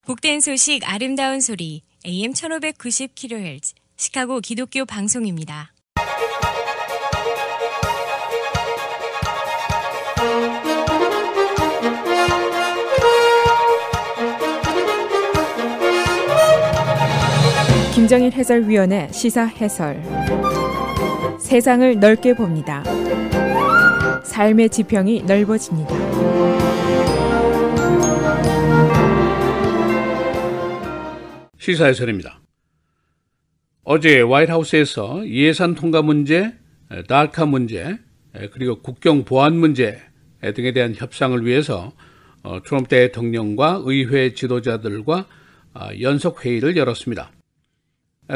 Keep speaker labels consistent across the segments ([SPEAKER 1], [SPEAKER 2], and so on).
[SPEAKER 1] 복된 소식 아름다운 소리 AM 1590kHz 시카고 기독교 방송입니다.
[SPEAKER 2] 김정일 해설위원의 시사 해설. 세상을 넓게 봅니다. 삶의 지평이 넓어집니다.
[SPEAKER 3] 시사 해설입니다. 어제 화이트하우스에서 예산 통과 문제, 다카 문제, 그리고 국경 보안 문제 등에 대한 협상을 위해서 트럼프 대통령과 의회 지도자들과 연석회의를 열었습니다.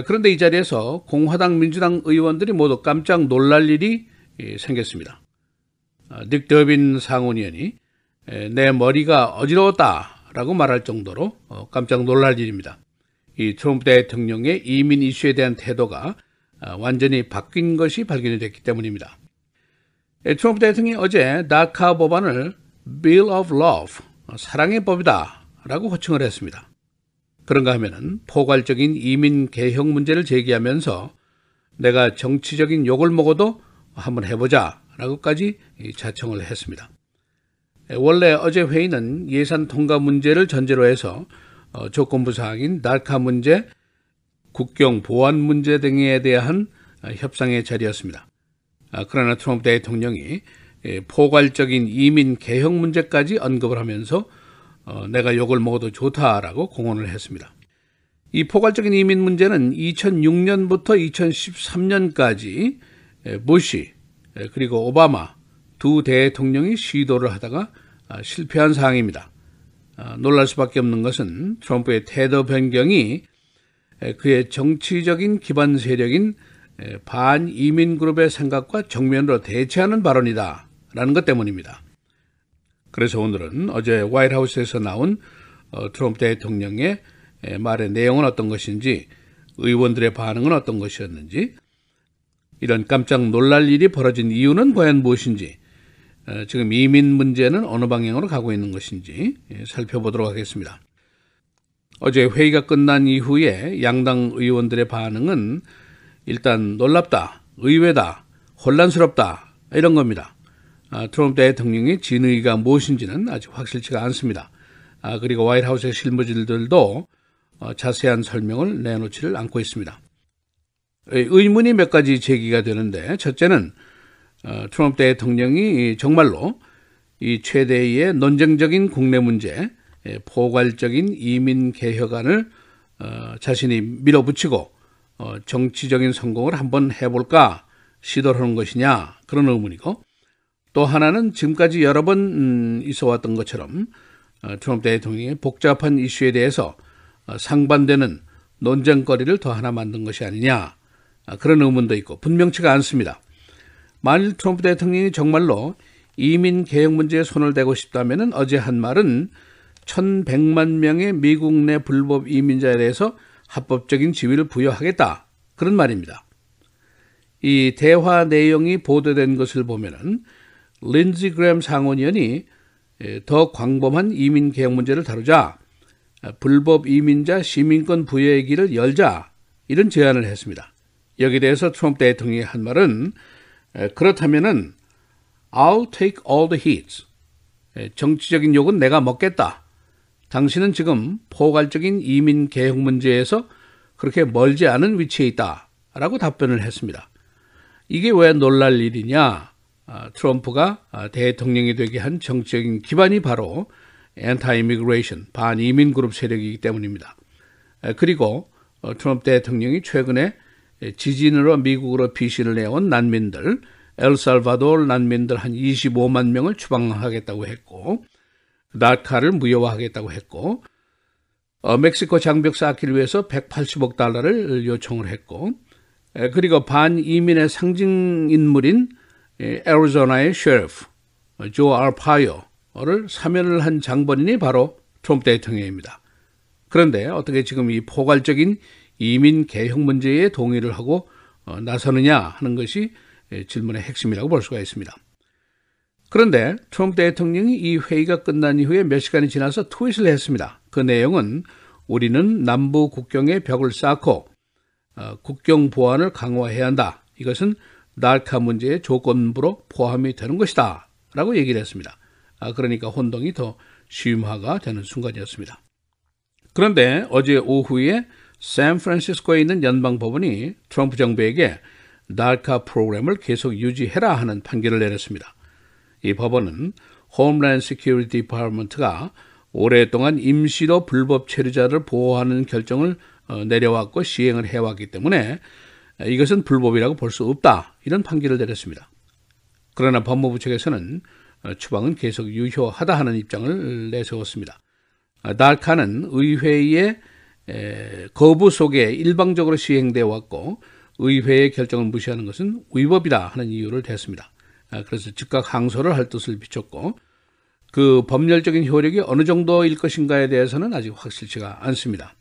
[SPEAKER 3] 그런데 이 자리에서 공화당 민주당 의원들이 모두 깜짝 놀랄 일이 생겼습니다. 닉 더빈 상원의원이 내 머리가 어지러웠다라고 말할 정도로 깜짝 놀랄 일입니다. 이 트럼프 대통령의 이민 이슈에 대한 태도가 완전히 바뀐 것이 발견이 됐기 때문입니다. 트럼프 대통령이 어제 다카 법안을 Bill of Love, 사랑의 법이다 라고 호칭을 했습니다. 그런가 하면은 포괄적인 이민 개혁 문제를 제기하면서 내가 정치적인 욕을 먹어도 한번 해보자 라고까지 자청을 했습니다. 원래 어제 회의는 예산 통과 문제를 전제로 해서 조건부 사항인 다카 문제, 국경 보안 문제 등에 대한 협상의 자리였습니다. 그러나 트럼프 대통령이 포괄적인 이민 개혁 문제까지 언급을 하면서 내가 욕을 먹어도 좋다라고 공언을 했습니다. 이 포괄적인 이민 문제는 2006년부터 2013년까지 부시 그리고 오바마 두 대통령이 시도를 하다가 실패한 사항입니다. 놀랄 수밖에 없는 것은 트럼프의 태도 변경이 그의 정치적인 기반 세력인 반이민 그룹의 생각과 정면으로 대체하는 발언이다 라는 것 때문입니다. 그래서 오늘은 어제 화이트하우스에서 나온 트럼프 대통령의 말의 내용은 어떤 것인지, 의원들의 반응은 어떤 것이었는지, 이런 깜짝 놀랄 일이 벌어진 이유는 과연 무엇인지, 지금 이민 문제는 어느 방향으로 가고 있는 것인지 살펴보도록 하겠습니다. 어제 회의가 끝난 이후에 양당 의원들의 반응은 일단 놀랍다, 의외다, 혼란스럽다 이런 겁니다. 트럼프 대통령의 진의가 무엇인지는 아직 확실치가 않습니다. 그리고 화이트하우스의 실무진들도 자세한 설명을 내놓지를 않고 있습니다. 의문이 몇 가지 제기가 되는데, 첫째는 트럼프 대통령이 정말로 이 최대의 논쟁적인 국내 문제, 포괄적인 이민 개혁안을 자신이 밀어붙이고 정치적인 성공을 한번 해볼까 시도를 하는 것이냐, 그런 의문이고, 또 하나는 지금까지 여러 번 있어왔던 것처럼 트럼프 대통령의 복잡한 이슈에 대해서 상반되는 논쟁거리를 더 하나 만든 것이 아니냐, 그런 의문도 있고 분명치가 않습니다. 만일 트럼프 대통령이 정말로 이민 개혁 문제에 손을 대고 싶다면 어제 한 말은 1,100만 명의 미국 내 불법 이민자에 대해서 합법적인 지위를 부여하겠다, 그런 말입니다. 이 대화 내용이 보도된 것을 보면은 린지 그램 상원의원이 더 광범한 이민 개혁 문제를 다루자, 불법 이민자 시민권 부여의 길을 열자, 이런 제안을 했습니다. 여기에 대해서 트럼프 대통령이 한 말은 그렇다면은 I'll take all the hits. 정치적인 욕은 내가 먹겠다. 당신은 지금 포괄적인 이민 개혁 문제에서 그렇게 멀지 않은 위치에 있다 라고 답변을 했습니다. 이게 왜 놀랄 일이냐? 트럼프가 대통령이 되게 한 정치적인 기반이 바로 anti-immigration, 반이민 그룹 세력이기 때문입니다. 그리고 트럼프 대통령이 최근에 지진으로 미국으로 피신을 해온 난민들, 엘살바도르 난민들 한 25만 명을 추방하겠다고 했고, 다카를 무효화하겠다고 했고, 멕시코 장벽 쌓기를 위해서 180억 달러를 요청을 했고, 그리고 반이민의 상징 인물인 애리조나의 셰리프 조 알파요를 사면을 한 장본인이 바로 트럼프 대통령입니다. 그런데 어떻게 지금 이 포괄적인 이민 개혁 문제에 동의를 하고 나서느냐 하는 것이 질문의 핵심이라고 볼 수가 있습니다. 그런데 트럼프 대통령이 이 회의가 끝난 이후에 몇 시간이 지나서 트윗을 했습니다. 그 내용은 우리는 남부 국경에 벽을 쌓고 국경 보안을 강화해야 한다. 이것은 날카 문제의 조건부로 포함이 되는 것이다. 라고 얘기를 했습니다. 그러니까 혼동이 더 심화가 되는 순간이었습니다. 그런데 어제 오후에 샌프란시스코에 있는 연방법원이 트럼프 정부에게 날카 프로그램을 계속 유지해라 하는 판결을 내렸습니다. 이 법원은 홈랜드 시큐리티 디파트먼트가 오랫동안 임시로 불법 체류자를 보호하는 결정을 내려왔고 시행을 해왔기 때문에 이것은 불법이라고 볼 수 없다. 이런 판결을 내렸습니다. 그러나 법무부 측에서는 추방은 계속 유효하다 하는 입장을 내세웠습니다. 날카는 의회의 거부 속에 일방적으로 시행되어 왔고 의회의 결정을 무시하는 것은 위법이다 하는 이유를 댔습니다. 그래서 즉각 항소를 할 뜻을 비췄고 그 법률적인 효력이 어느 정도일 것인가에 대해서는 아직 확실치가 않습니다.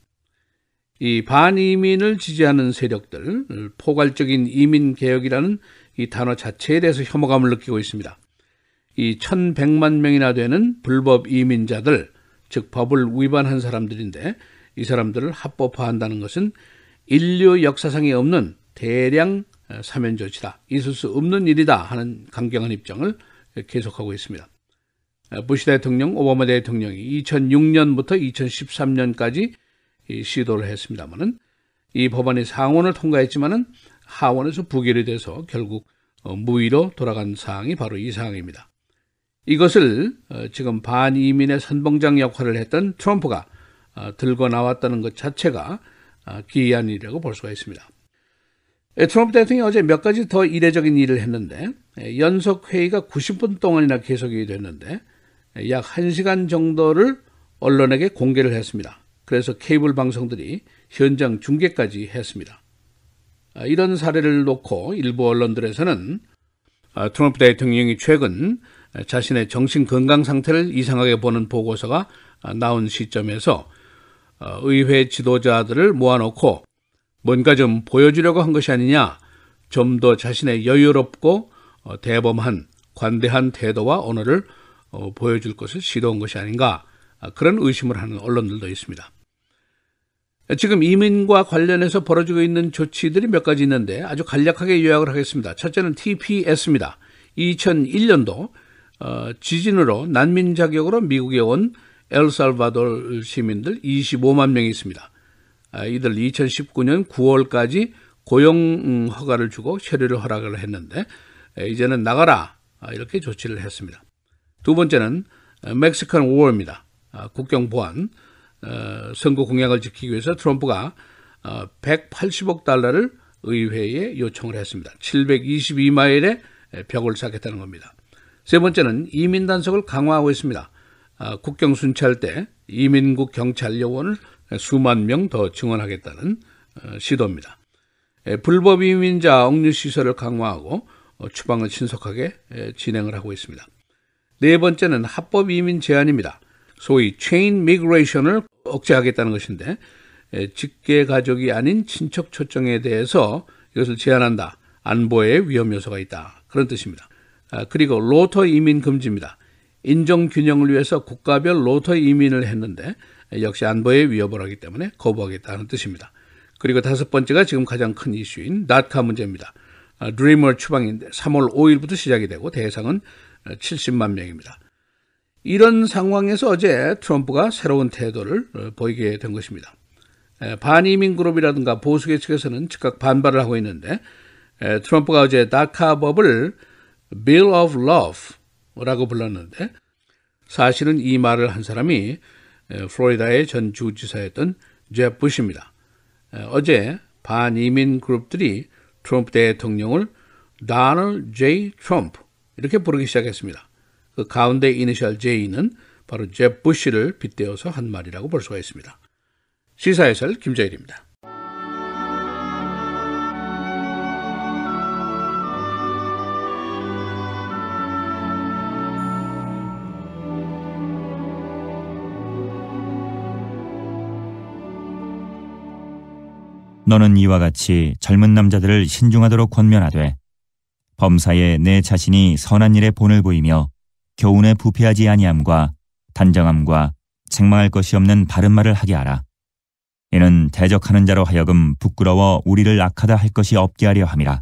[SPEAKER 3] 이 반이민을 지지하는 세력들, 포괄적인 이민개혁이라는 이 단어 자체에 대해서 혐오감을 느끼고 있습니다. 이 1100만 명이나 되는 불법 이민자들, 즉 법을 위반한 사람들인데 이 사람들을 합법화한다는 것은 인류 역사상에 없는 대량 사면 조치다. 있을 수 없는 일이다 하는 강경한 입장을 계속하고 있습니다. 부시 대통령, 오바마 대통령이 2006년부터 2013년까지 시도를 했습니다만은 이 법안이 상원을 통과했지만은 하원에서 부결이 돼서 결국 무의로 돌아간 사항이 바로 이 사항입니다. 이것을 지금 반이민의 선봉장 역할을 했던 트럼프가 들고 나왔다는 것 자체가 기이한 일이라고 볼 수가 있습니다. 트럼프 대통령이 어제 몇 가지 더 이례적인 일을 했는데 연석 회의가 90분 동안이나 계속이 됐는데 약 1시간 정도를 언론에게 공개를 했습니다. 그래서 케이블 방송들이 현장 중계까지 했습니다. 이런 사례를 놓고 일부 언론들에서는 트럼프 대통령이 최근 자신의 정신 건강 상태를 이상하게 보는 보고서가 나온 시점에서 의회 지도자들을 모아놓고 뭔가 좀 보여주려고 한 것이 아니냐, 좀 더 자신의 여유롭고 대범한 관대한 태도와 언어를 보여줄 것을 시도한 것이 아닌가, 그런 의심을 하는 언론들도 있습니다. 지금 이민과 관련해서 벌어지고 있는 조치들이 몇 가지 있는데 아주 간략하게 요약을 하겠습니다. 첫째는 TPS입니다. 2001년도 지진으로 난민 자격으로 미국에 온 엘살바도르 시민들 25만 명이 있습니다. 이들 2019년 9월까지 고용 허가를 주고 체류를 허락을 했는데 이제는 나가라, 이렇게 조치를 했습니다. 두 번째는 멕시칸 워입니다. 국경 보안, 선거 공약을 지키기 위해서 트럼프가 180억 달러를 의회에 요청을 했습니다. 722마일의 벽을 쌓겠다는 겁니다. 세 번째는 이민 단속을 강화하고 있습니다. 국경 순찰 때 이민국 경찰 요원을 수만 명 더 증원하겠다는 시도입니다. 불법 이민자 억류 시설을 강화하고 추방을 신속하게 진행을 하고 있습니다. 네 번째는 합법 이민 제한입니다. 소위 체인 미그레이션을 억제하겠다는 것인데 직계 가족이 아닌 친척 초청에 대해서 이것을 제한한다. 안보에 위험 요소가 있다. 그런 뜻입니다. 그리고 로터 이민 금지입니다. 인종 균형을 위해서 국가별 로터 이민을 했는데 역시 안보에 위협을 하기 때문에 거부하겠다는 뜻입니다. 그리고 다섯 번째가 지금 가장 큰 이슈인 나카 문제입니다. 드리머 추방인데 3월 5일부터 시작이 되고 대상은 70만 명입니다. 이런 상황에서 어제 트럼프가 새로운 태도를 보이게 된 것입니다. 반이민 그룹이라든가 보수계 측에서는 즉각 반발을 하고 있는데 트럼프가 어제 다카법을 Bill of Love라고 불렀는데 사실은 이 말을 한 사람이 플로리다의 전 주지사였던 제프 부시입니다. 어제 반이민 그룹들이 트럼프 대통령을 Donald J. Trump 이렇게 부르기 시작했습니다. 그 가운데 이니셜 J는 바로 제프 부시를 빗대어서 한 말이라고 볼 수가 있습니다. 시사해설 김재일입니다.
[SPEAKER 4] 너는 이와 같이 젊은 남자들을 신중하도록 권면하되 범사에 내 자신이 선한 일에 본을 보이며 교훈에 부패하지 아니함과 단정함과 책망할 것이 없는 바른 말을 하게 하라. 이는 대적하는 자로 하여금 부끄러워 우리를 악하다 할 것이 없게 하려 함이라.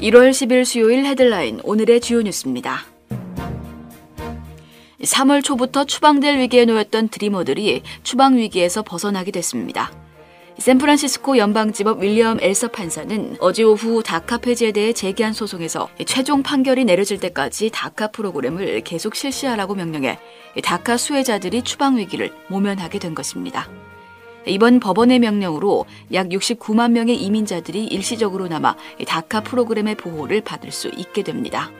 [SPEAKER 5] (1월 10일) 수요일 헤드라인 오늘의 주요 뉴스입니다. 3월 초부터 추방될 위기에 놓였던 드리머들이 추방 위기에서 벗어나게 됐습니다. 샌프란시스코 연방지법 윌리엄 엘서 판사는 어제 오후 다카 폐지에 대해 제기한 소송에서 최종 판결이 내려질 때까지 다카 프로그램을 계속 실시하라고 명령해 다카 수혜자들이 추방 위기를 모면하게 된 것입니다. 이번 법원의 명령으로 약 69만 명의 이민자들이 일시적으로 남아 다카 프로그램의 보호를 받을 수 있게 됩니다.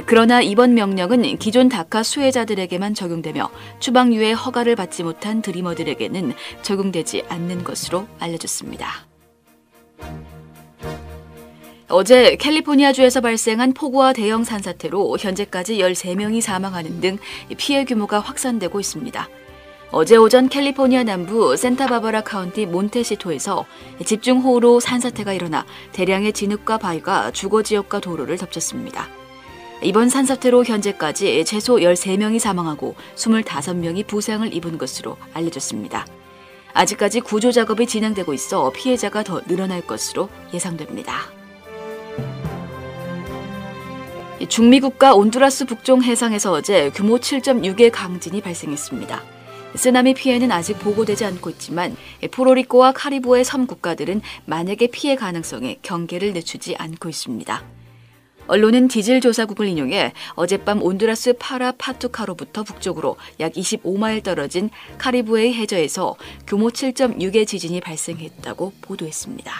[SPEAKER 5] 그러나 이번 명령은 기존 다카 수혜자들에게만 적용되며 추방유예 허가를 받지 못한 드리머들에게는 적용되지 않는 것으로 알려졌습니다. 어제 캘리포니아주에서 발생한 폭우와 대형 산사태로 현재까지 13명이 사망하는 등 피해 규모가 확산되고 있습니다. 어제 오전 캘리포니아 남부 센타바바라 카운티 몬테시토에서 집중호우로 산사태가 일어나 대량의 진흙과 바위가 주거지역과 도로를 덮쳤습니다. 이번 산사태로 현재까지 최소 13명이 사망하고 25명이 부상을 입은 것으로 알려졌습니다. 아직까지 구조 작업이 진행되고 있어 피해자가 더 늘어날 것으로 예상됩니다. 중미 국가 온두라스 북쪽 해상에서 어제 규모 7.6의 강진이 발생했습니다. 쓰나미 피해는 아직 보고되지 않고 있지만 포로리코와 카리브해 섬 국가들은 만약의 피해 가능성에 경계를 늦추지 않고 있습니다. 언론은 디질 조사국을 인용해 어젯밤 온두라스 파라파투카로부터 북쪽으로 약 25마일 떨어진 카리브해의 해저에서 규모 7.6의 지진이 발생했다고 보도했습니다.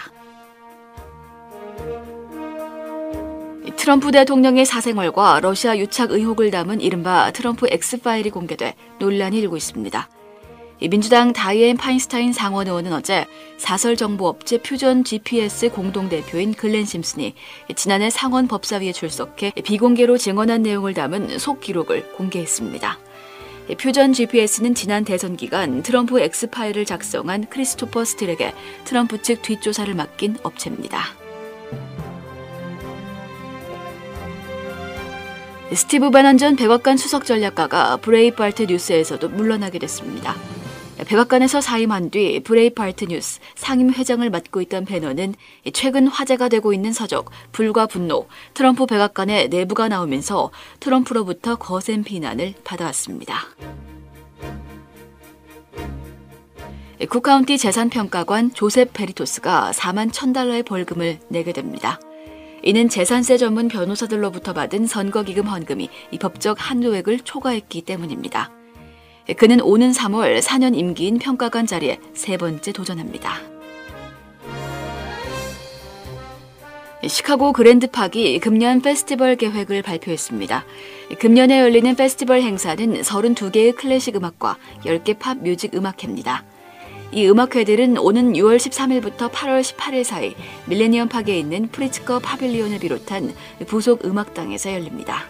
[SPEAKER 5] 트럼프 대통령의 사생활과 러시아 유착 의혹을 담은 이른바 트럼프 X파일이 공개돼 논란이 일고 있습니다. 민주당 다이앤 파인스타인 상원 의원은 어제 사설 정보업체 퓨전 GPS 공동대표인 글렌 심슨이 지난해 상원 법사위에 출석해 비공개로 증언한 내용을 담은 속기록을 공개했습니다. 퓨전 GPS는 지난 대선 기간 트럼프 X파일을 작성한 크리스토퍼 스틸에게 트럼프 측 뒷조사를 맡긴 업체입니다. 스티브 바넌 전 백악관 수석 전략가가 브레이브하르트 뉴스에서도 물러나게 됐습니다. 백악관에서 사임한 뒤 브레이브하르트 뉴스 상임 회장을 맡고 있던 배넌은 최근 화제가 되고 있는 서적 불과 분노, 트럼프 백악관의 내부가 나오면서 트럼프로부터 거센 비난을 받아왔습니다. 쿡카운티 재산평가관 조셉 베리토스가 4만 $1,000의 벌금을 내게 됩니다. 이는 재산세 전문 변호사들로부터 받은 선거기금 헌금이 이 법적 한도액을 초과했기 때문입니다. 그는 오는 3월 4년 임기인 평가관 자리에 세 번째 도전합니다. 시카고 그랜드팍이 금년 페스티벌 계획을 발표했습니다. 금년에 열리는 페스티벌 행사는 32개의 클래식 음악과 10개 팝 뮤직 음악회입니다. 이 음악회들은 오는 6월 13일부터 8월 18일 사이 밀레니엄 파크에 있는 프리츠커 파빌리온을 비롯한 부속 음악당에서 열립니다.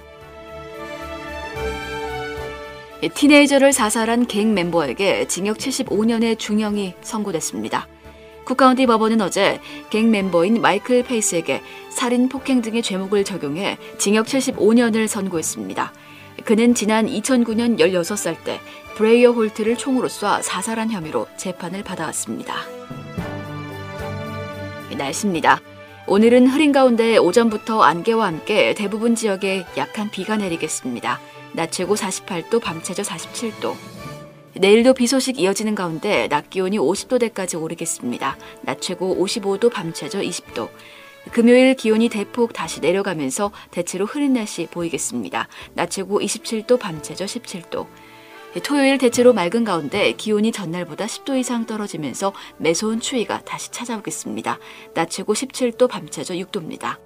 [SPEAKER 5] 티네이저를 사살한 갱 멤버에게 징역 75년의 중형이 선고됐습니다. 쿡카운티 법원은 어제 갱 멤버인 마이클 페이스에게 살인, 폭행 등의 죄목을 적용해 징역 75년을 선고했습니다. 그는 지난 2009년 16살 때 브레이어 홀트를 총으로 쏴 사살한 혐의로 재판을 받아왔습니다. 날씨입니다. 오늘은 흐린 가운데 오전부터 안개와 함께 대부분 지역에 약한 비가 내리겠습니다. 낮 최고 48도, 밤 최저 47도. 내일도 비 소식 이어지는 가운데 낮 기온이 50도대까지 오르겠습니다. 낮 최고 55도, 밤 최저 20도. 금요일 기온이 대폭 다시 내려가면서 대체로 흐린 날씨 보이겠습니다. 낮 최고 27도, 밤 최저 17도. 토요일 대체로 맑은 가운데 기온이 전날보다 10도 이상 떨어지면서 매서운 추위가 다시 찾아오겠습니다. 낮 최고 17도, 밤 최저 6도입니다.